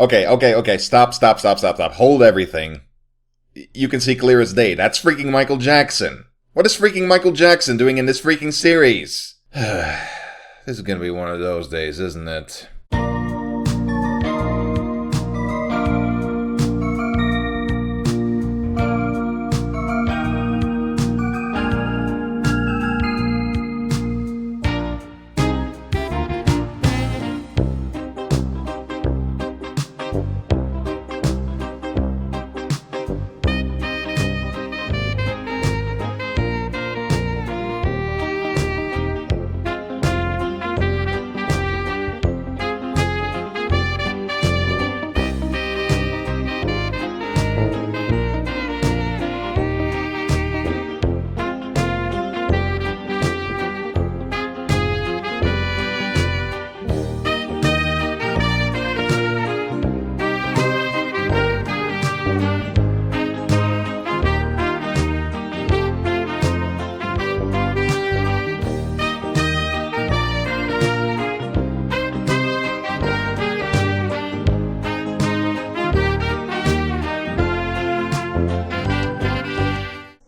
Okay, stop. Hold everything. You can see clear as day, that's freaking Michael Jackson. What is freaking Michael Jackson doing in this freaking series? This is gonna be one of those days, isn't it?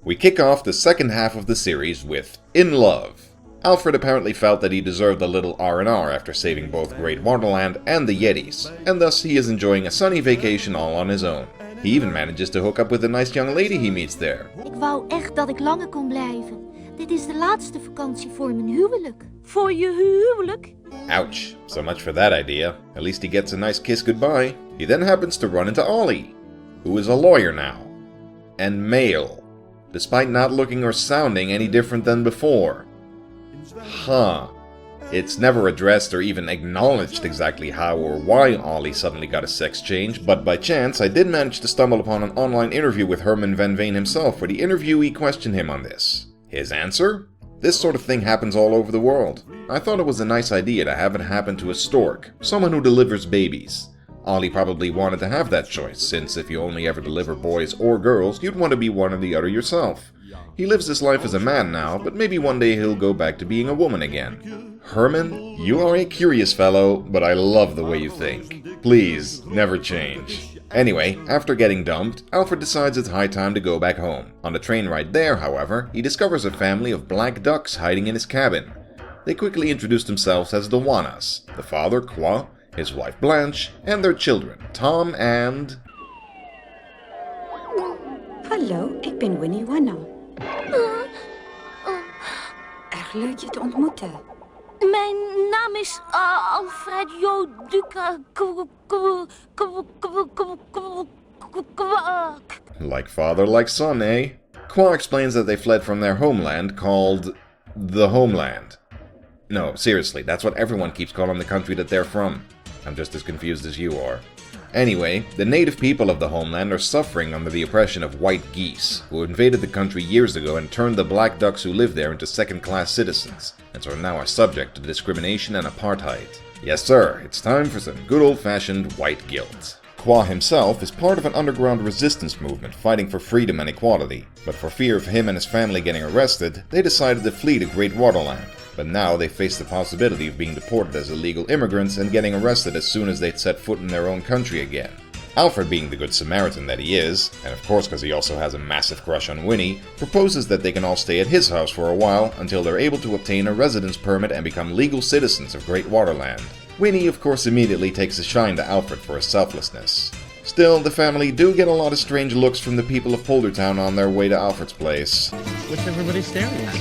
We kick off the second half of the series with In Love. Alfred apparently felt that he deserved a little R&R after saving both Great Waterland and the Yetis, and thus he is enjoying a sunny vacation all on his own. He even manages to hook up with a nice young lady he meets there. Ik wou echt dat ik langer kon blijven. Dit is de laatste vakantie voor mijn huwelijk. Voor je huwelijk? Ouch, so much for that idea. At least he gets a nice kiss goodbye. He then happens to run into Ollie, who is a lawyer now, and male, despite not looking or sounding any different than before. Huh. It's never addressed or even acknowledged exactly how or why Ollie suddenly got a sex change, but by chance I did manage to stumble upon an online interview with Herman van Veen himself where the interviewee questioned him on this. His answer? This sort of thing happens all over the world. I thought it was a nice idea to have it happen to a stork, someone who delivers babies. Ollie probably wanted to have that choice, since if you only ever deliver boys or girls, you'd want to be one or the other yourself. He lives his life as a man now, but maybe one day he'll go back to being a woman again. Herman, you are a curious fellow, but I love the way you think. Please, never change. Anyway, after getting dumped, Alfred decides it's high time to go back home. On the train ride there, however, he discovers a family of black ducks hiding in his cabin. They quickly introduce themselves as the Wanas, the father, Kwak, his wife Blanche, and their children, Tom and... Hallo, ik ben Winnie Wana. Erg leuk je te ontmoeten. Mijn naam is Alfred Kwak. Like father, like son, eh? Kwak explains that they fled from their homeland called... the Homeland. No, seriously, that's what everyone keeps calling the country that they're from. I'm just as confused as you are. Anyway, the native people of the Homeland are suffering under the oppression of white geese, who invaded the country years ago and turned the black ducks who live there into second-class citizens, and so now are subject to discrimination and apartheid. Yes sir, it's time for some good old-fashioned white guilt. Kwak himself is part of an underground resistance movement fighting for freedom and equality, but for fear of him and his family getting arrested, they decided to flee to Great Waterland. But now they face the possibility of being deported as illegal immigrants and getting arrested as soon as they'd set foot in their own country again. Alfred, being the good Samaritan that he is, and of course because he also has a massive crush on Winnie, proposes that they can all stay at his house for a while until they're able to obtain a residence permit and become legal citizens of Great Waterland. Winnie, of course, immediately takes a shine to Alfred for his selflessness. Still, the family do get a lot of strange looks from the people of Poldertown on their way to Alfred's place. What's everybody staring at?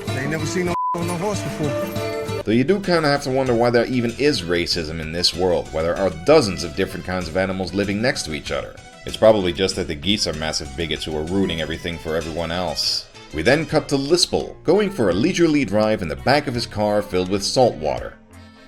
They ain't never seen no on a horse before. Though you do kinda have to wonder why there even is racism in this world, where there are dozens of different kinds of animals living next to each other. It's probably just that the geese are massive bigots who are ruining everything for everyone else. We then cut to Lispel, going for a leisurely drive in the back of his car filled with salt water.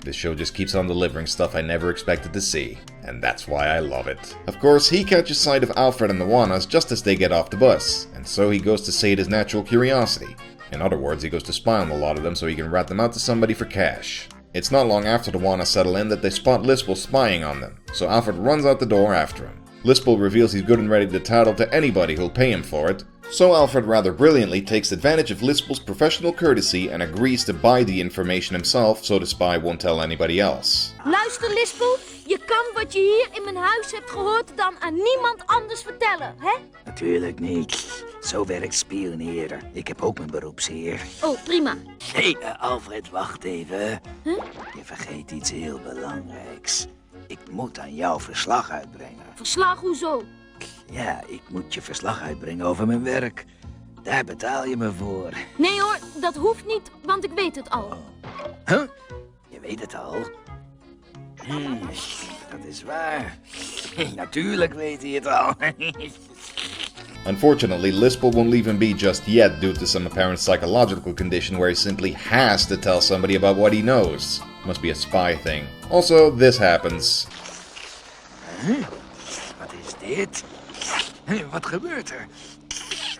This show just keeps on delivering stuff I never expected to see, and that's why I love it. Of course, he catches sight of Alfred and the Wanas just as they get off the bus, and so he goes to sate his natural curiosity. In other words, he goes to spy on a lot of them so he can rat them out to somebody for cash. It's not long after the Wanas settle in that they spot Lispel spying on them, so Alfred runs out the door after him. Lispel reveals he's good and ready to tattle to anybody who'll pay him for it, so Alfred rather brilliantly takes advantage of Lispel's professional courtesy and agrees to buy the information himself so the spy won't tell anybody else. Luister, Lispel. Je kan wat je hier in mijn huis hebt gehoord dan aan niemand anders vertellen, hè? Natuurlijk niet. Zo werkt spioneren. Ik heb ook mijn beroepsheer. Oh, prima. Hé, Alfred, wacht even. Huh? Je vergeet iets heel belangrijks. Ik moet aan jou verslag uitbrengen. Verslag, hoezo? Ja, ik moet je verslag uitbrengen over mijn werk. Daar betaal je me voor. Nee hoor, dat hoeft niet, want ik weet het al. Huh? Je weet het al? Dat is waar. Natuurlijk weet hij het al. Unfortunately, Lispel won't leave him be just yet due to some apparent psychological condition where he simply has to tell somebody about what he knows. Must be a spy thing. Also, this happens. Wat is dit? Wat gebeurt er?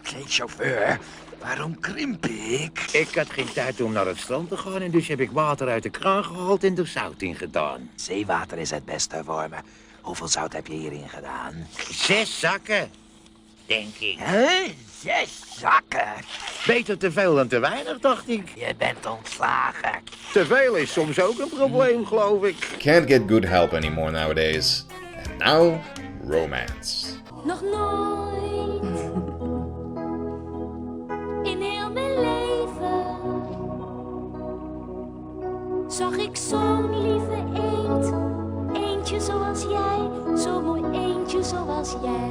Geen chauffeur. Waarom krimp ik? Ik had geen tijd om naar het strand te gaan en dus heb ik water uit de kraan gehaald en er zout in gedaan. Zeewater is het beste voor me. Hoeveel zout heb je hierin gedaan? 6 zakken, denk ik. Huh? 6 zakken? Beter te veel dan te weinig, dacht ik. Je bent ontslagen. Te veel is soms ook een probleem, geloof ik. Can't get good help anymore nowadays. And now, romance. Nog nooit in heel mijn leven zag ik zo'n lieve eend. Eentje zoals jij, zo mooi eentje zoals jij.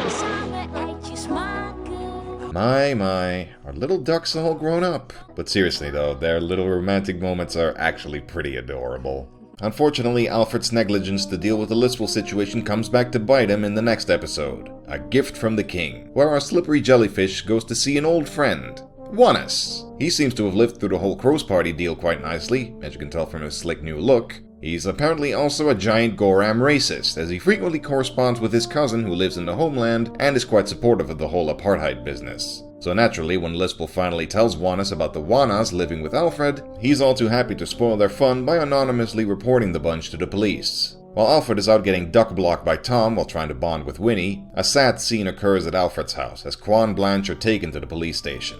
Samen eitjes maken. My, our little ducks are all grown up. But seriously though, their little romantic moments are actually pretty adorable. Unfortunately, Alfred's negligence to deal with the Lispel situation comes back to bite him in the next episode, A Gift from the King, where our slippery jellyfish goes to see an old friend, Wanus. He seems to have lived through the whole Crow's Party deal quite nicely, as you can tell from his slick new look. He's apparently also a giant Goram racist, as he frequently corresponds with his cousin who lives in the Homeland and is quite supportive of the whole apartheid business. So naturally, when Lispel finally tells Wanus about the Wanas living with Alfred, he's all too happy to spoil their fun by anonymously reporting the bunch to the police. While Alfred is out getting duck-blocked by Tom while trying to bond with Winnie, a sad scene occurs at Alfred's house as Kwak and Blanche are taken to the police station.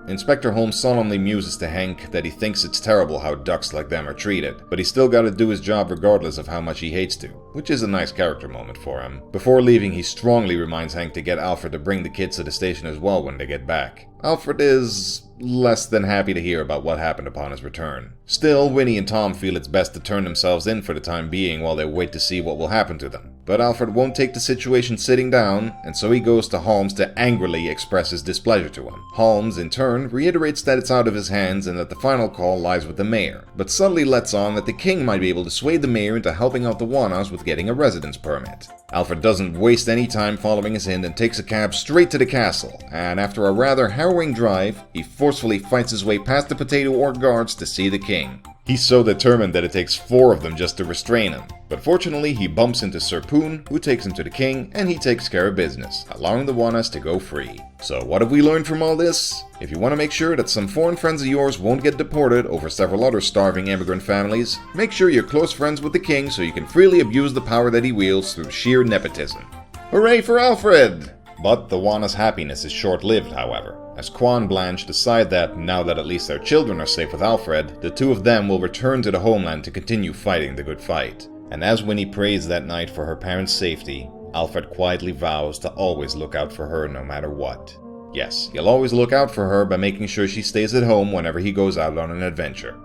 Inspector Holmes solemnly muses to Hank that he thinks it's terrible how ducks like them are treated, but he's still gotta do his job regardless of how much he hates to, which is a nice character moment for him. Before leaving, he strongly reminds Hank to get Alfred to bring the kids to the station as well when they get back. Alfred is less than happy to hear about what happened upon his return. Still, Winnie and Tom feel it's best to turn themselves in for the time being while they wait to see what will happen to them. But Alfred won't take the situation sitting down, and so he goes to Holmes to angrily express his displeasure to him. Holmes, in turn, reiterates that it's out of his hands and that the final call lies with the mayor, but subtly lets on that the king might be able to sway the mayor into helping out the Wanas with getting a residence permit. Alfred doesn't waste any time following his hint and takes a cab straight to the castle, and after a rather harrowing drive, he forcefully fights his way past the potato orc guards to see the king. He's so determined that it takes 4 of them just to restrain him, but fortunately he bumps into Sir Poon, who takes him to the king, and he takes care of business, allowing the Wanas to go free. So what have we learned from all this? If you want to make sure that some foreign friends of yours won't get deported over several other starving immigrant families, make sure you're close friends with the king so you can freely abuse the power that he wields through sheer nepotism. Hooray for Alfred! But the Wanas' happiness is short-lived, however, as Kwak and Blanche decide that, now that at least their children are safe with Alfred, the two of them will return to the Homeland to continue fighting the good fight. And as Winnie prays that night for her parents' safety, Alfred quietly vows to always look out for her no matter what. Yes, he'll always look out for her by making sure she stays at home whenever he goes out on an adventure.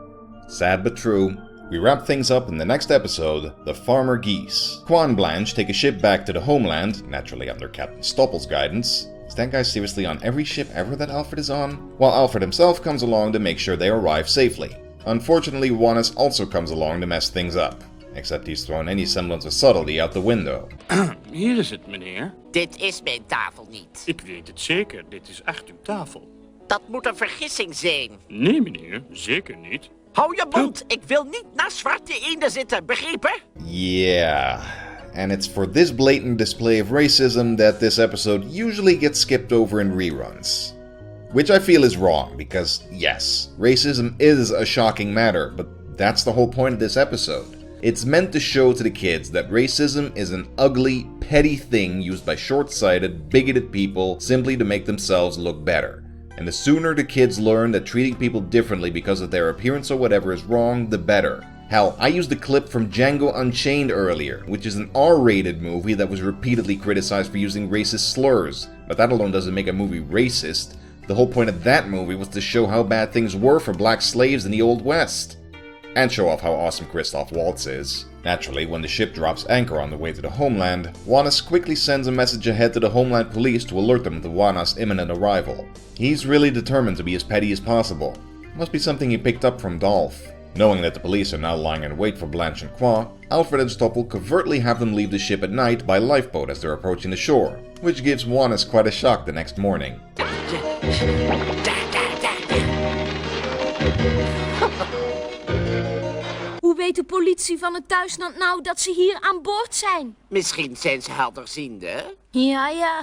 Sad but true. We wrap things up in the next episode, The Farmer Geese. Kwak and Blanche take a ship back to the Homeland, naturally under Captain Stoppel's guidance. Is that guy seriously on every ship ever that Alfred is on? While Alfred himself comes along to make sure they arrive safely. Unfortunately, Wanus also comes along to mess things up. Except he's thrown any semblance of subtlety out the window. Hier is het, meneer. Dit is mijn tafel niet. Ik weet het zeker, dit is echt uw tafel. Dat moet een vergissing zijn. Nee, meneer, zeker niet. Hou je mond, ik wil niet naar zwarte eenden zitten, begrepen? Yeah. And it's for this blatant display of racism that this episode usually gets skipped over in reruns. Which I feel is wrong, because yes, racism is a shocking matter, but that's the whole point of this episode. It's meant to show to the kids that racism is an ugly, petty thing used by short-sighted, bigoted people simply to make themselves look better. And the sooner the kids learn that treating people differently because of their appearance or whatever is wrong, the better. Hell, I used a clip from Django Unchained earlier, which is an R-rated movie that was repeatedly criticized for using racist slurs. But that alone doesn't make a movie racist. The whole point of that movie was to show how bad things were for black slaves in the Old West. And show off how awesome Christoph Waltz is. Naturally, when the ship drops anchor on the way to the Homeland, Juanes quickly sends a message ahead to the Homeland police to alert them to Juanes' imminent arrival. He's really determined to be as petty as possible. Must be something he picked up from Dolf. Knowing that the police are now lying in wait for Blanche and Kwak, Alfred and Stoppel covertly have them leave the ship at night by lifeboat as they're approaching the shore, which gives Juanes quite a shock the next morning. Hoe weet de politie van het thuisland nou dat ze hier aan boord zijn? Misschien zijn ze helderziende. Ja.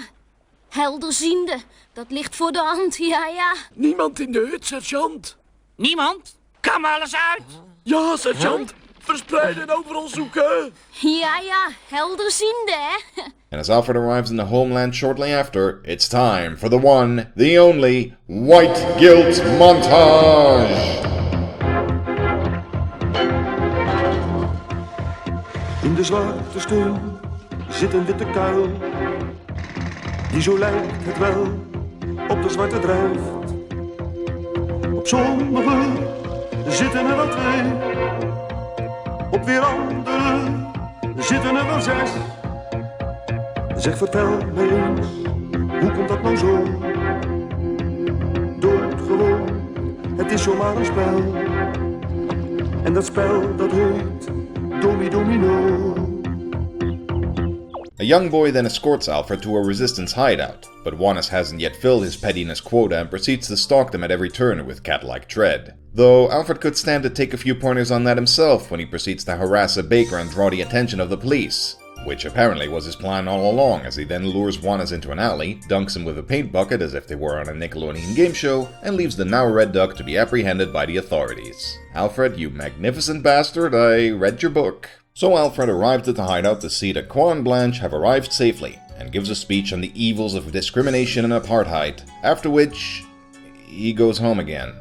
Helderziende. Dat ligt voor de hand, ja. Niemand in de hut, sergeant. Niemand? Kam alles uit? Ja, sergeant. Verspreiden en overal zoeken. Ja, helderziende, hè? And as Alfred arrives in the Homeland shortly after, it's time for the one, the only, White Guilt Montage! In de zwarte steun zit een witte kuil, die zo lijkt het wel op de zwarte drijft. Op sommige zitten er wel 2, op weer andere zitten er wel 6. Zeg, vertel mij eens, hoe komt dat nou zo? Doodgewoon, het is zomaar een spel. En dat spel dat heet Domino. A young boy then escorts Alfred to a resistance hideout, but Juanes hasn't yet filled his pettiness quota and proceeds to stalk them at every turn with cat-like tread. Though Alfred could stand to take a few pointers on that himself when he proceeds to harass a baker and draw the attention of the police. Which apparently was his plan all along, as he then lures Juanes into an alley, dunks him with a paint bucket as if they were on a Nickelodeon game show, and leaves the now red duck to be apprehended by the authorities. Alfred, you magnificent bastard, I read your book. So Alfred arrives at the hideout to see that Kwak and Blanche have arrived safely, and gives a speech on the evils of discrimination and apartheid, after which he goes home again.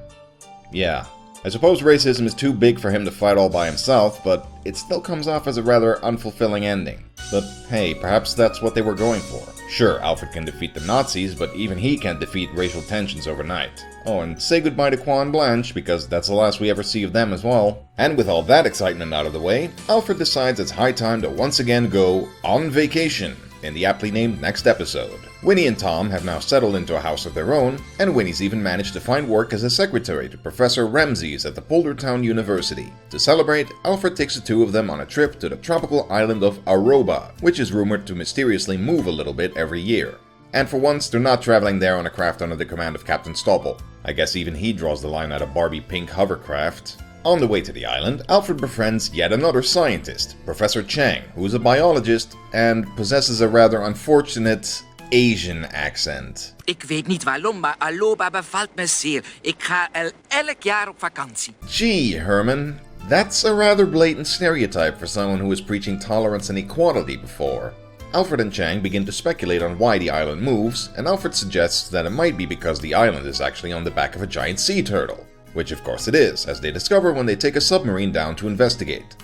Yeah. I suppose racism is too big for him to fight all by himself, but it still comes off as a rather unfulfilling ending. But hey, perhaps that's what they were going for. Sure, Alfred can defeat the Nazis, but even he can't defeat racial tensions overnight. Oh, and say goodbye to Kwak and Blanche, because that's the last we ever see of them as well. And with all that excitement out of the way, Alfred decides it's high time to once again go on vacation in the aptly named next episode. Winnie and Tom have now settled into a house of their own, and Winnie's even managed to find work as a secretary to Professor Ramses at the Bouldertown University. To celebrate, Alfred takes the two of them on a trip to the tropical island of Aruba, which is rumored to mysteriously move a little bit every year. And for once, they're not traveling there on a craft under the command of Captain Stoppel. I guess even he draws the line at a Barbie pink hovercraft. On the way to the island, Alfred befriends yet another scientist, Professor Chang, who is a biologist and possesses a rather unfortunate Asian accent. Ik weet niet waarom, maar Aloba bevalt me zeer. Ik ga elk jaar op vakantie. Gee, Herman, that's a rather blatant stereotype for someone who was preaching tolerance and equality before. Alfred and Chang begin to speculate on why the island moves, and Alfred suggests that it might be because the island is actually on the back of a giant sea turtle. Which of course it is, as they discover when they take a submarine down to investigate.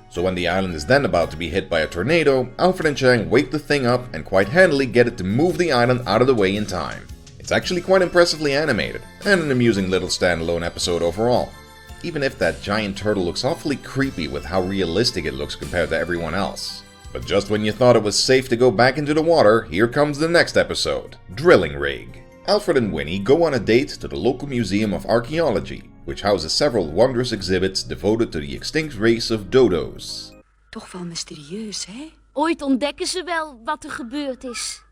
So when the island is then about to be hit by a tornado, Alfred and Chang wake the thing up and quite handily get it to move the island out of the way in time. It's actually quite impressively animated, and an amusing little standalone episode overall. Even if that giant turtle looks awfully creepy with how realistic it looks compared to everyone else. But just when you thought it was safe to go back into the water, here comes the next episode, Drilling Rig. Alfred and Winnie go on a date to the local Museum of Archaeology, which houses several wondrous exhibits devoted to the extinct race of dodos. Toch wel mysterieus, hè? Ooit ontdekken ze wel wat er gebeurd is.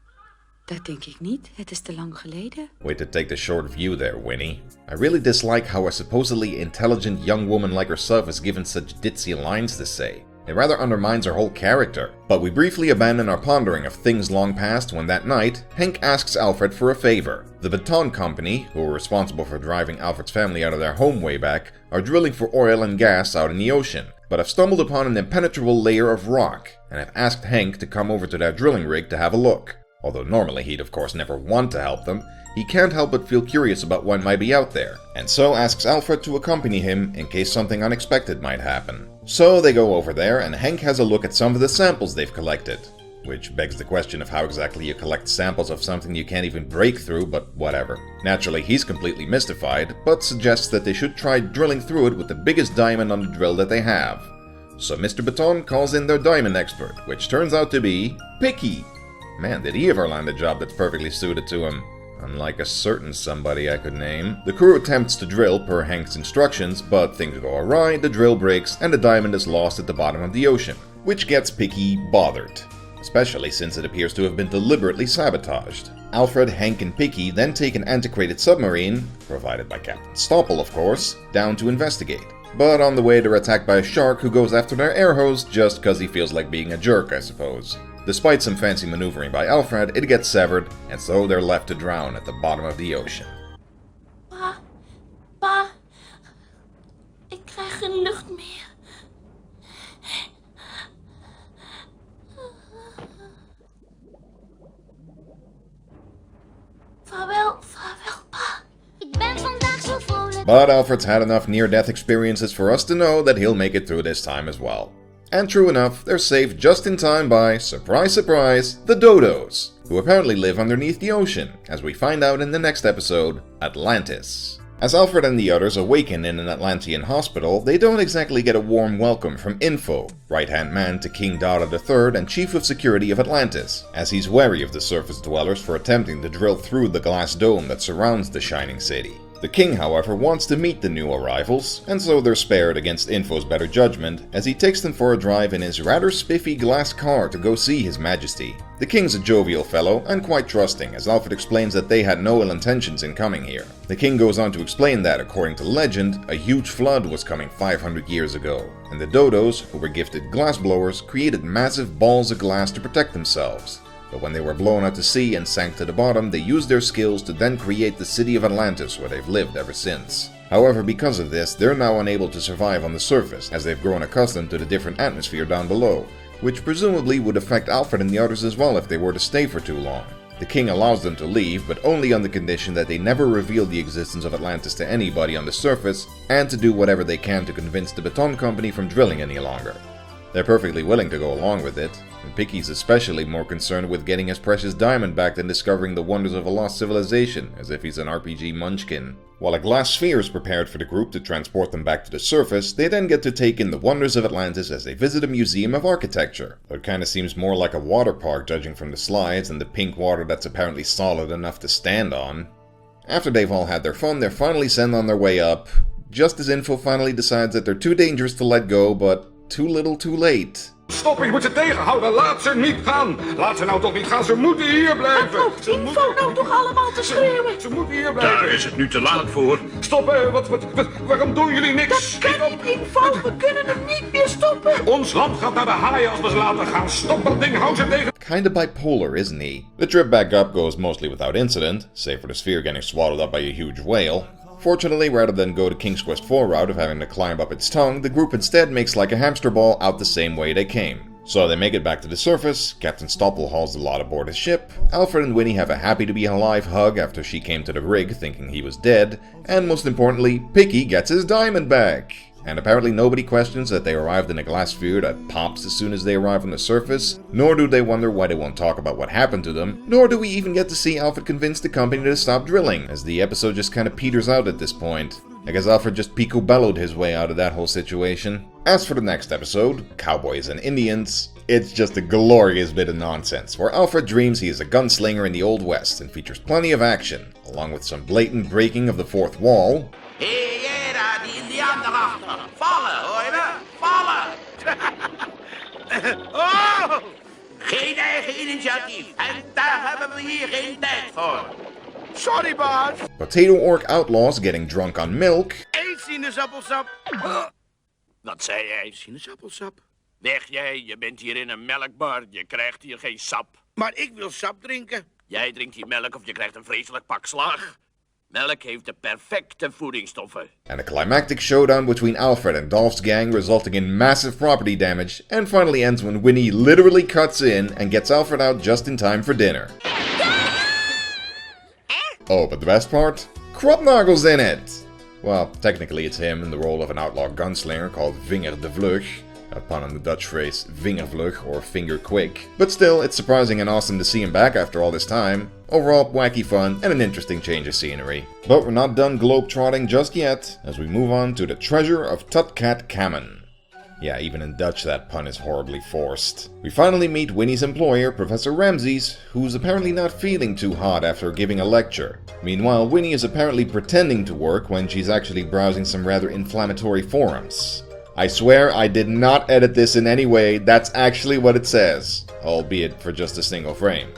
Dat denk ik niet. Het is te lang geleden. Way to take the short view there, Winnie. I really dislike how a supposedly intelligent young woman like herself is given such ditzy lines to say. It rather undermines her whole character. But we briefly abandon our pondering of things long past when that night, Henk asks Alfred for a favor. The Baton Company, who are responsible for driving Alfred's family out of their home way back, are drilling for oil and gas out in the ocean, but have stumbled upon an impenetrable layer of rock, and have asked Henk to come over to their drilling rig to have a look. Although normally he'd of course never want to help them, he can't help but feel curious about what might be out there, and so asks Alfred to accompany him in case something unexpected might happen. So they go over there, and Hank has a look at some of the samples they've collected. Which begs the question of how exactly you collect samples of something you can't even break through, but whatever. Naturally, he's completely mystified, but suggests that they should try drilling through it with the biggest diamond on the drill that they have. So Mr. Baton calls in their diamond expert, which turns out to be Picky. Man, did he ever land a job that's perfectly suited to him. Unlike a certain somebody I could name. The crew attempts to drill per Hank's instructions, but things go awry, the drill breaks, and the diamond is lost at the bottom of the ocean, which gets Picky bothered. Especially since it appears to have been deliberately sabotaged. Alfred, Hank, and Picky then take an antiquated submarine, provided by Captain Stopple of course, down to investigate. But on the way they're attacked by a shark who goes after their air hose just cause he feels like being a jerk, I suppose. Despite some fancy maneuvering by Alfred, it gets severed, and so they're left to drown at the bottom of the ocean. Pa, ik krijg geen lucht meer. Vaarwel, pa. Ik ben vandaag zo vrolijk. But Alfred's had enough near-death experiences for us to know that he'll make it through this time as well. And true enough, they're saved just in time by, surprise surprise, the Dodos, who apparently live underneath the ocean, as we find out in the next episode, Atlantis. As Alfred and the others awaken in an Atlantean hospital, they don't exactly get a warm welcome from Info, right-hand man to King Dada III and Chief of Security of Atlantis, as he's wary of the surface dwellers for attempting to drill through the glass dome that surrounds the shining city. The king, however, wants to meet the new arrivals, and so they're spared against Info's better judgment as he takes them for a drive in his rather spiffy glass car to go see His Majesty. The king's a jovial fellow and quite trusting, as Alfred explains that they had no ill intentions in coming here. The king goes on to explain that, according to legend, a huge flood was coming 500 years ago, and the Dodos, who were gifted glass blowers, created massive balls of glass to protect themselves. But when they were blown out to sea and sank to the bottom, they used their skills to then create the city of Atlantis, where they've lived ever since. However, because of this, they're now unable to survive on the surface, as they've grown accustomed to the different atmosphere down below, which presumably would affect Alfred and the others as well if they were to stay for too long. The king allows them to leave, but only on the condition that they never reveal the existence of Atlantis to anybody on the surface, and to do whatever they can to convince the Baton Company from drilling any longer. They're perfectly willing to go along with it, and Picky's especially more concerned with getting his precious diamond back than discovering the wonders of a lost civilization, as if he's an RPG munchkin. While a glass sphere is prepared for the group to transport them back to the surface, they then get to take in the wonders of Atlantis as they visit a museum of architecture. Though it kinda seems more like a water park judging from the slides and the pink water that's apparently solid enough to stand on. After they've all had their fun, they're finally sent on their way up, just as Info finally decides that they're too dangerous to let go, but too little too late. Stop, je moet ze tegenhouden. Laat ze niet gaan. Laat ze nou toch niet gaan. Ze moeten hier blijven. Wat loopt Info nou toch allemaal te schreeuwen? Ze moeten hier blijven. Daar is het nu te laat voor. Stop, waarom doen jullie niks? Dat kan niet, Info. We kunnen hem niet meer stoppen. Ons land gaat naar de haaien als we ze laten gaan. Stop dat ding, hou ze tegen. Kinda bipolar, isn't he? The trip back up goes mostly without incident, save for the sphere getting swallowed up by a huge whale. Fortunately, rather than go the King's Quest IV route of having to climb up its tongue, the group instead makes like a hamster ball out the same way they came. So they make it back to the surface, Captain Stopple hauls the lot aboard his ship, Alfred and Winnie have a happy-to-be-alive hug after she came to the rig thinking he was dead, and most importantly, Picky gets his diamond back! And apparently nobody questions that they arrived in a glass sphere that pops as soon as they arrive on the surface, nor do they wonder why they won't talk about what happened to them, nor do we even get to see Alfred convince the company to stop drilling, as the episode just kinda peters out at this point. I guess Alfred just picobelloed his way out of that whole situation. As for the next episode, Cowboys and Indians, it's just a glorious bit of nonsense, where Alfred dreams he is a gunslinger in the Old West and features plenty of action, along with some blatant breaking of the fourth wall. Hé, jij daar, die Indiaan daarachter. Vallen, hoor je me? Vallen! Oh! Geen eigen initiatief. En daar hebben we hier geen tijd voor. Sorry, baas. Potato Orc outlaws getting drunk on milk. Eet sinaasappelsap. Wat zei jij? Sinaasappelsap? Weg jij, je bent hier in een melkbar. Je krijgt hier geen sap. Maar ik wil sap drinken. Jij drinkt hier melk of je krijgt een vreselijk pak slag. Melk heeft de perfecte voedingsstoffen. And a climactic showdown between Alfred and Dolf's gang resulting in massive property damage, and finally ends when Winnie literally cuts in and gets Alfred out just in time for dinner. Oh, but the best part? Kropnagel's in it! Well, technically it's him in the role of an outlaw gunslinger called Vinger de Vlug, a pun on the Dutch phrase vingervlug or finger quick. But still, it's surprising and awesome to see him back after all this time. Overall, wacky fun and an interesting change of scenery. But we're not done globe-trotting just yet, as we move on to the treasure of Tutkat Kamen. Yeah, even in Dutch that pun is horribly forced. We finally meet Winnie's employer, Professor Ramses, who's apparently not feeling too hot after giving a lecture. Meanwhile, Winnie is apparently pretending to work when she's actually browsing some rather inflammatory forums. I swear I did not edit this in any way, that's actually what it says, albeit for just a single frame.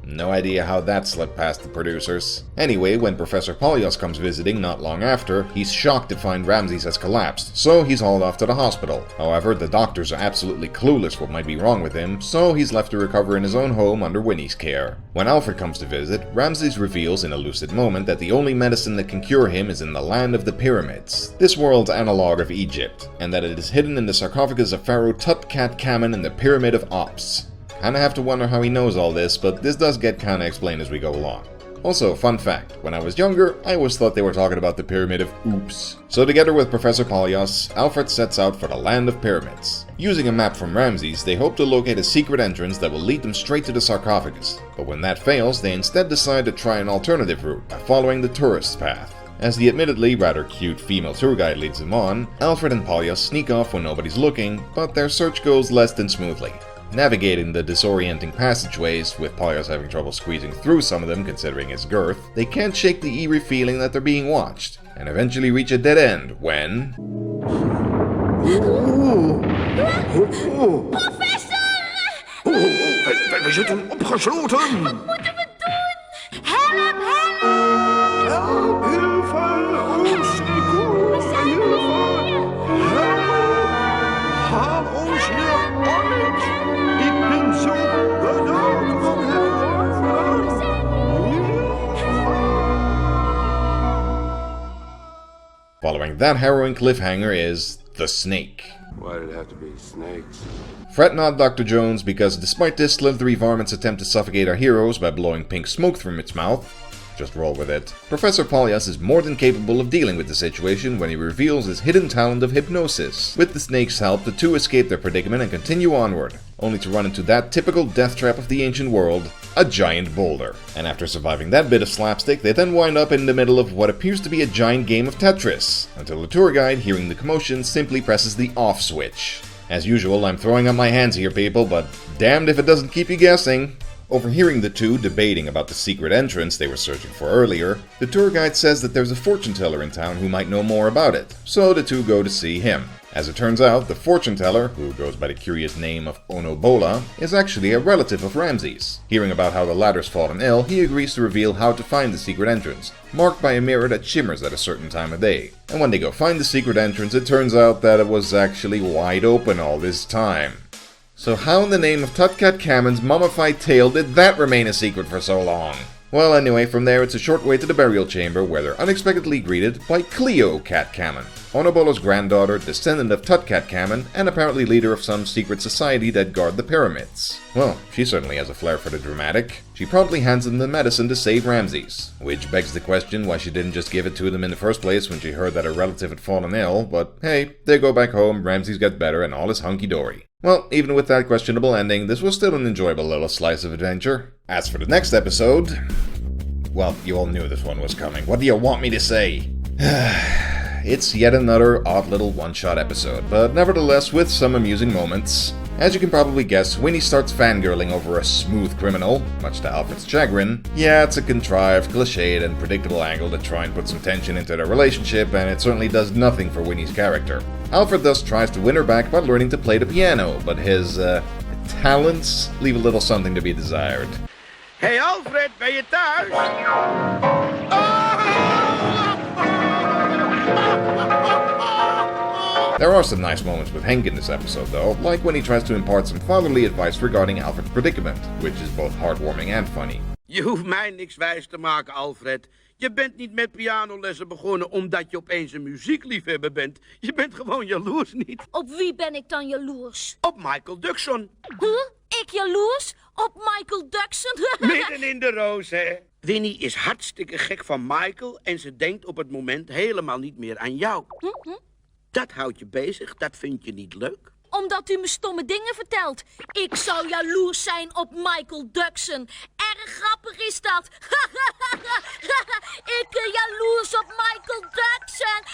No idea how that slipped past the producers. Anyway, when Professor Polyos comes visiting not long after, he's shocked to find Ramses has collapsed, so he's hauled off to the hospital. However, the doctors are absolutely clueless what might be wrong with him, so he's left to recover in his own home under Winnie's care. When Alfred comes to visit, Ramses reveals in a lucid moment that the only medicine that can cure him is in the land of the pyramids, this world's analog of Egypt, and that it is hidden in the sarcophagus of Pharaoh Tutkat Kamen in the Pyramid of Ops. Kinda have to wonder how he knows all this, but this does get kinda explained as we go along. Also, fun fact, when I was younger, I always thought they were talking about the Pyramid of Oops. So together with Professor Polyos, Alfred sets out for the land of pyramids. Using a map from Ramses, they hope to locate a secret entrance that will lead them straight to the sarcophagus. But when that fails, they instead decide to try an alternative route by following the tourist's path. As the admittedly rather cute female tour guide leads them on, Alfred and Polyos sneak off when nobody's looking, but their search goes less than smoothly. Navigating the disorienting passageways, with Polyos having trouble squeezing through some of them considering his girth, they can't shake the eerie feeling that they're being watched, and eventually reach a dead end when... Professor! We zitten opgesloten! Wat moeten we doen? Help, help! Help, Hilfe! We zijn hier! Haal ons hier uit! Ik ben zo benauwd van het Following that harrowing cliffhanger is The Snake. Why did it have to be snakes? Fret not, Dr. Jones, because despite this slithery varmint's attempt to suffocate our heroes by blowing pink smoke from its mouth, just roll with it, Professor Polyos is more than capable of dealing with the situation when he reveals his hidden talent of hypnosis. With the snake's help, the two escape their predicament and continue onward, only to run into that typical death trap of the ancient world, a giant boulder. And after surviving that bit of slapstick, they then wind up in the middle of what appears to be a giant game of Tetris, until the tour guide, hearing the commotion, simply presses the off switch. As usual, I'm throwing up my hands here, people, but damned if it doesn't keep you guessing. Overhearing the two debating about the secret entrance they were searching for earlier, the tour guide says that there's a fortune teller in town who might know more about it, so the two go to see him. As it turns out, the fortune teller, who goes by the curious name of Onobola, is actually a relative of Ramses. Hearing about how the latter's fallen ill, he agrees to reveal how to find the secret entrance, marked by a mirror that shimmers at a certain time of day. And when they go find the secret entrance, it turns out that it was actually wide open all this time. So how in the name of Tutkat Kamen's mummified tale did that remain a secret for so long? Well, anyway, from there it's a short way to the burial chamber where they're unexpectedly greeted by Cleo Cat Kamen, Onobolo's granddaughter, descendant of Tutkat Kamen, and apparently leader of some secret society that guard the pyramids. Well, she certainly has a flair for the dramatic. She promptly hands them the medicine to save Ramses, which begs the question why she didn't just give it to them in the first place when she heard that her relative had fallen ill, but hey, they go back home, Ramses gets better, and all is hunky-dory. Well, even with that questionable ending, this was still an enjoyable little slice of adventure. As for the next episode... well, you all knew this one was coming. What do you want me to say? It's yet another odd little one-shot episode, but nevertheless with some amusing moments. As you can probably guess, Winnie starts fangirling over a smooth criminal, much to Alfred's chagrin. Yeah, it's a contrived, cliched, and predictable angle to try and put some tension into their relationship, and it certainly does nothing for Winnie's character. Alfred thus tries to win her back by learning to play the piano, but his, talents leave a little something to be desired. Hey Alfred, ben je thuis? There are some nice moments with Henk in this episode though, like when he tries to impart some fatherly advice regarding Alfred's predicament, which is both heartwarming and funny. Je hoeft mij niks wijs te maken, Alfred. Je bent niet met pianolessen begonnen omdat je opeens een muziekliefhebber bent. Je bent gewoon jaloers, niet? Op wie ben ik dan jaloers? Op Michael Jackson. Huh? Ik jaloers? Op Michael Jackson? Midden in de roos, hè? Winnie is hartstikke gek van Michael en ze denkt op het moment helemaal niet meer aan jou. Dat houdt je bezig, dat vind je niet leuk? Omdat u me stomme dingen vertelt. Ik zou jaloers zijn op Michael Jackson. Erg grappig is dat. Ik jaloers op Michael Jackson.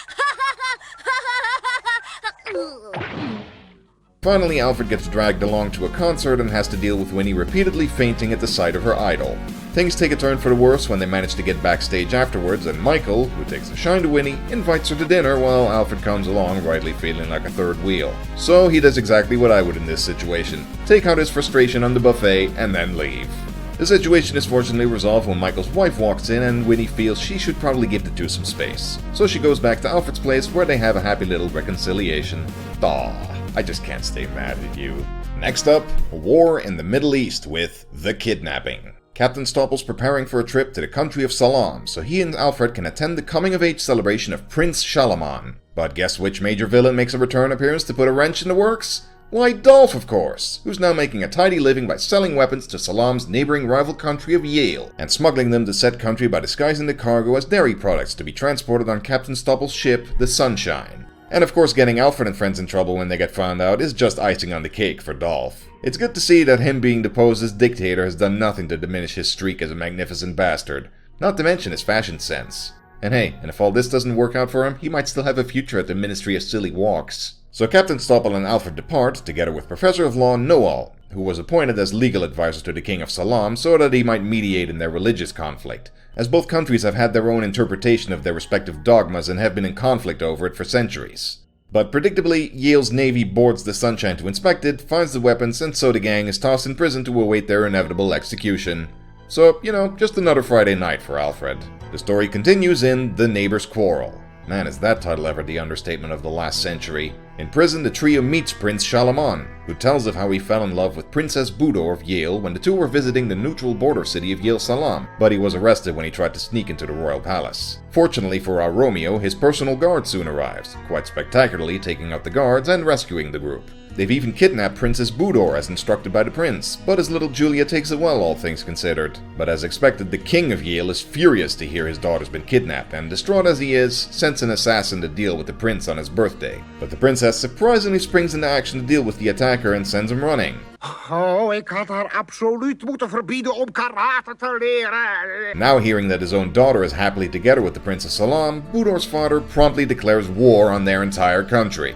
Finally, Alfred gets dragged along to a concert and has to deal with Winnie repeatedly fainting at the sight of her idol. Things take a turn for the worse when they manage to get backstage afterwards, and Michael, who takes a shine to Winnie, invites her to dinner while Alfred comes along, rightly feeling like a third wheel. So he does exactly what I would in this situation. Take out his frustration on the buffet and then leave. The situation is fortunately resolved when Michael's wife walks in and Winnie feels she should probably give the two some space. So she goes back to Alfred's place where they have a happy little reconciliation. Aw, I just can't stay mad at you. Next up, a war in the Middle East with the kidnapping. Captain Stoppel's preparing for a trip to the country of Salam so he and Alfred can attend the coming-of-age celebration of Prince Shalaman. But guess which major villain makes a return appearance to put a wrench in the works? Why, Dolf, of course, who's now making a tidy living by selling weapons to Salam's neighboring rival country of Yale, and smuggling them to said country by disguising the cargo as dairy products to be transported on Captain Stoppel's ship, the Sunshine. And of course getting Alfred and friends in trouble when they get found out is just icing on the cake for Dolf. It's good to see that him being deposed as dictator has done nothing to diminish his streak as a magnificent bastard, not to mention his fashion sense. And hey, and if all this doesn't work out for him, he might still have a future at the Ministry of Silly Walks. So Captain Stoppel and Alfred depart, together with Professor of Law Noel, who was appointed as legal advisor to the King of Salam so that he might mediate in their religious conflict, as both countries have had their own interpretation of their respective dogmas and have been in conflict over it for centuries. But predictably, Yale's navy boards the Sunshine to inspect it, finds the weapons, and so the gang is tossed in prison to await their inevitable execution. So, just another Friday night for Alfred. The story continues in The Neighbor's Quarrel. Man, is that title ever the understatement of the last century. In prison, the trio meets Prince Shalaman, who tells of how he fell in love with Princess Budor of Yale when the two were visiting the neutral border city of Yale Salam, but he was arrested when he tried to sneak into the royal palace. Fortunately for our Romeo, his personal guard soon arrives, quite spectacularly taking out the guards and rescuing the group. They've even kidnapped Princess Budor as instructed by the prince, but his little Julia takes it well, all things considered. But as expected, the king of Yale is furious to hear his daughter's been kidnapped, and distraught as he is, sends an assassin to deal with the prince on his birthday. But the princess surprisingly springs into action to deal with the attacker and sends him running. Oh, ik had haar absoluut moeten verbieden om karate te leren. Now hearing that his own daughter is happily together with the Prince of Salam, Budor's father promptly declares war on their entire country.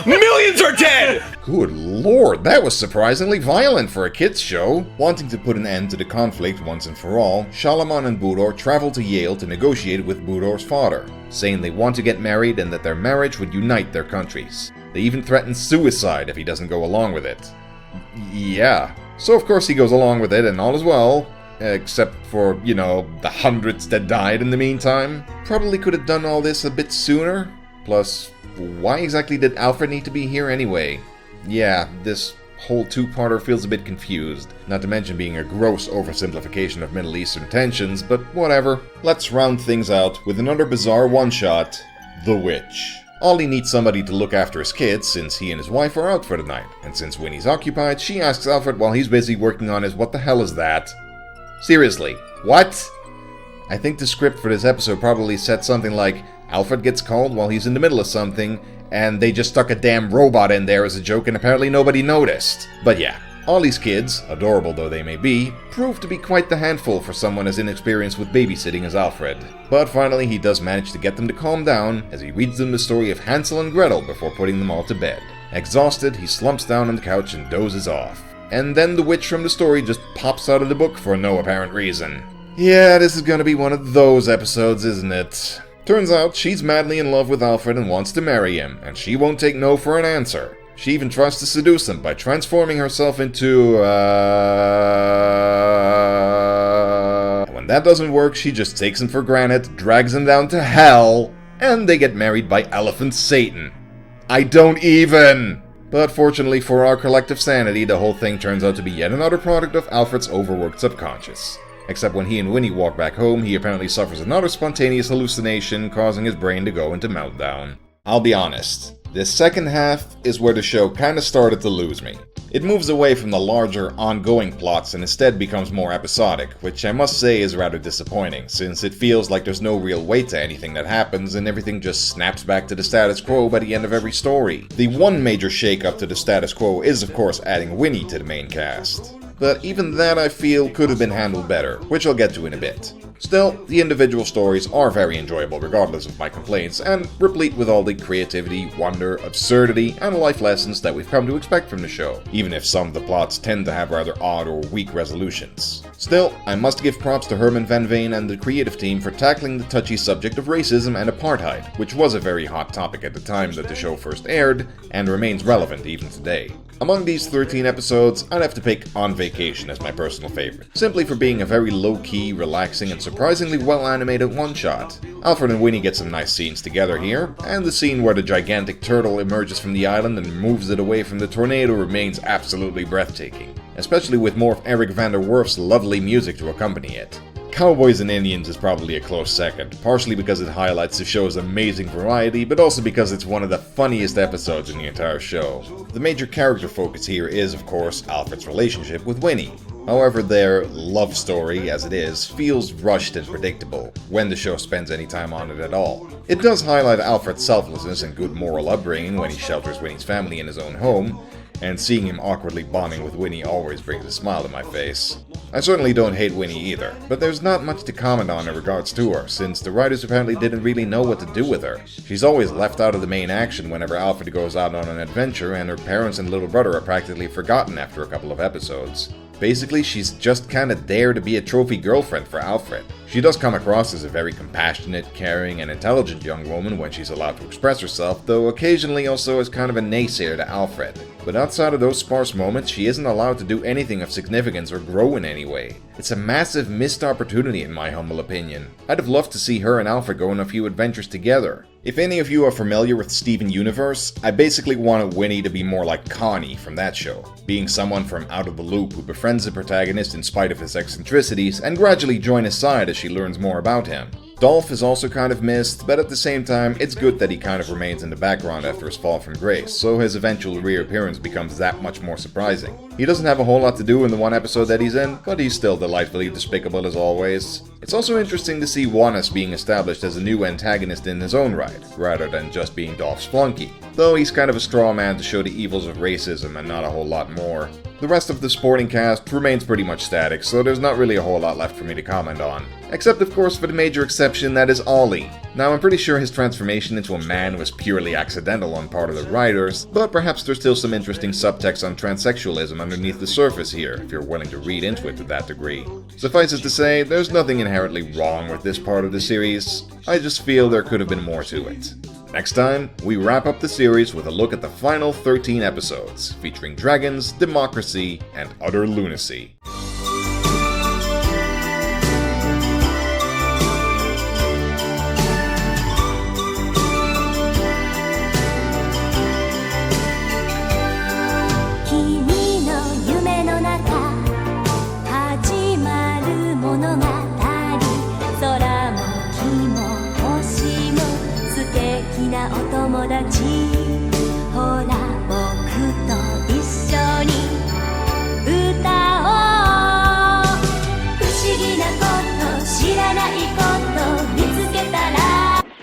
Millions are dead! Good lord, that was surprisingly violent for a kids' show. Wanting to put an end to the conflict once and for all, Shalaman and Budor travel to Yale to negotiate with Budor's father, saying they want to get married and that their marriage would unite their countries. They even threaten suicide if he doesn't go along with it. Yeah. So of course he goes along with it and all is well. Except for, the hundreds that died in the meantime. Probably could have done all this a bit sooner. Plus, why exactly did Alfred need to be here anyway? Yeah, this whole two-parter feels a bit confused, not to mention being a gross oversimplification of Middle Eastern tensions, but whatever. Let's round things out with another bizarre one-shot, The Witch. Ollie needs somebody to look after his kids since he and his wife are out for the night, and since Winnie's occupied, she asks Alfred while he's busy working on his what the hell is that? Seriously, what? I think the script for this episode probably said something like, Alfred gets called while he's in the middle of something, and they just stuck a damn robot in there as a joke and apparently nobody noticed. But yeah, Ollie's kids, adorable though they may be, prove to be quite the handful for someone as inexperienced with babysitting as Alfred. But finally he does manage to get them to calm down as he reads them the story of Hansel and Gretel before putting them all to bed. Exhausted, he slumps down on the couch and dozes off. And then the witch from the story just pops out of the book for no apparent reason. Yeah, this is gonna be one of those episodes, isn't it? Turns out she's madly in love with Alfred and wants to marry him, and she won't take no for an answer. She even tries to seduce him by transforming herself into, When that doesn't work, she just takes him for granted, drags him down to hell, and they get married by Elephant Satan. I don't even! But fortunately for our collective sanity, the whole thing turns out to be yet another product of Alfred's overworked subconscious. Except when he and Winnie walk back home, he apparently suffers another spontaneous hallucination, causing his brain to go into meltdown. I'll be honest, this second half is where the show kinda started to lose me. It moves away from the larger, ongoing plots and instead becomes more episodic, which I must say is rather disappointing, since it feels like there's no real weight to anything that happens and everything just snaps back to the status quo by the end of every story. The one major shake-up to the status quo is of course adding Winnie to the main cast. But even that I feel could have been handled better, which I'll get to in a bit. Still, the individual stories are very enjoyable regardless of my complaints, and replete with all the creativity, wonder, absurdity, and life lessons that we've come to expect from the show, even if some of the plots tend to have rather odd or weak resolutions. Still, I must give props to Herman van Veen and the creative team for tackling the touchy subject of racism and apartheid, which was a very hot topic at the time that the show first aired, and remains relevant even today. Among these 13 episodes, I'd have to pick On Vacation as my personal favorite, simply for being a very low-key, relaxing, and surprisingly well-animated one-shot. Alfred and Winnie get some nice scenes together here, and the scene where the gigantic turtle emerges from the island and moves it away from the tornado remains absolutely breathtaking, especially with more of Eric van der Werf's lovely music to accompany it. Cowboys and Indians is probably a close second, partially because it highlights the show's amazing variety, but also because it's one of the funniest episodes in the entire show. The major character focus here is, of course, Alfred's relationship with Winnie. However, their love story, as it is, feels rushed and predictable, when the show spends any time on it at all. It does highlight Alfred's selflessness and good moral upbringing when he shelters Winnie's family in his own home, and seeing him awkwardly bonding with Winnie always brings a smile to my face. I certainly don't hate Winnie either, but there's not much to comment on in regards to her, since the writers apparently didn't really know what to do with her. She's always left out of the main action whenever Alfred goes out on an adventure, and her parents and little brother are practically forgotten after a couple of episodes. Basically, she's just kinda there to be a trophy girlfriend for Alfred. She does come across as a very compassionate, caring, and intelligent young woman when she's allowed to express herself, though occasionally also as kind of a naysayer to Alfred. But outside of those sparse moments, she isn't allowed to do anything of significance or grow in any way. It's a massive missed opportunity in my humble opinion. I'd have loved to see her and Alfred go on a few adventures together. If any of you are familiar with Steven Universe, I basically wanted Winnie to be more like Connie from that show, being someone from out of the loop who befriends the protagonist in spite of his eccentricities and gradually join his side as she learns more about him. Dolf is also kind of missed, but at the same time, it's good that he kind of remains in the background after his fall from grace, so his eventual reappearance becomes that much more surprising. He doesn't have a whole lot to do in the one episode that he's in, but he's still delightfully despicable as always. It's also interesting to see Juanes being established as a new antagonist in his own right, rather than just being Dolph's flunky, though he's kind of a straw man to show the evils of racism and not a whole lot more. The rest of the supporting cast remains pretty much static, so there's not really a whole lot left for me to comment on. Except of course for the major exception, that is Ollie. Now I'm pretty sure his transformation into a man was purely accidental on part of the writers, but perhaps there's still some interesting subtext on transsexualism underneath the surface here, if you're willing to read into it to that degree. Suffice it to say, there's nothing inherently wrong with this part of the series, I just feel there could have been more to it. Next time, we wrap up the series with a look at the final 13 episodes, featuring dragons, democracy, and utter lunacy.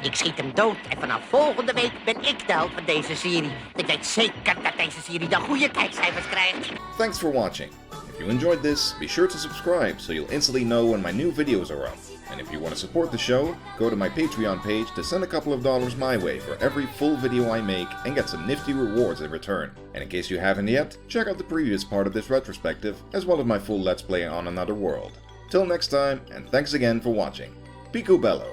Ik schiet hem dood en vanaf volgende week ben ik de held van deze serie. Ik weet zeker dat deze serie de goede kijkcijfers krijgt. Thanks for watching. If you enjoyed this, be sure to subscribe so you'll instantly know when my new videos are up. And if you want to support the show, go to my Patreon page to send a couple of dollars my way for every full video I make and get some nifty rewards in return. And in case you haven't yet, check out the previous part of this retrospective, as well as my full Let's Play on Another World. Till next time, and thanks again for watching. Pico Bello.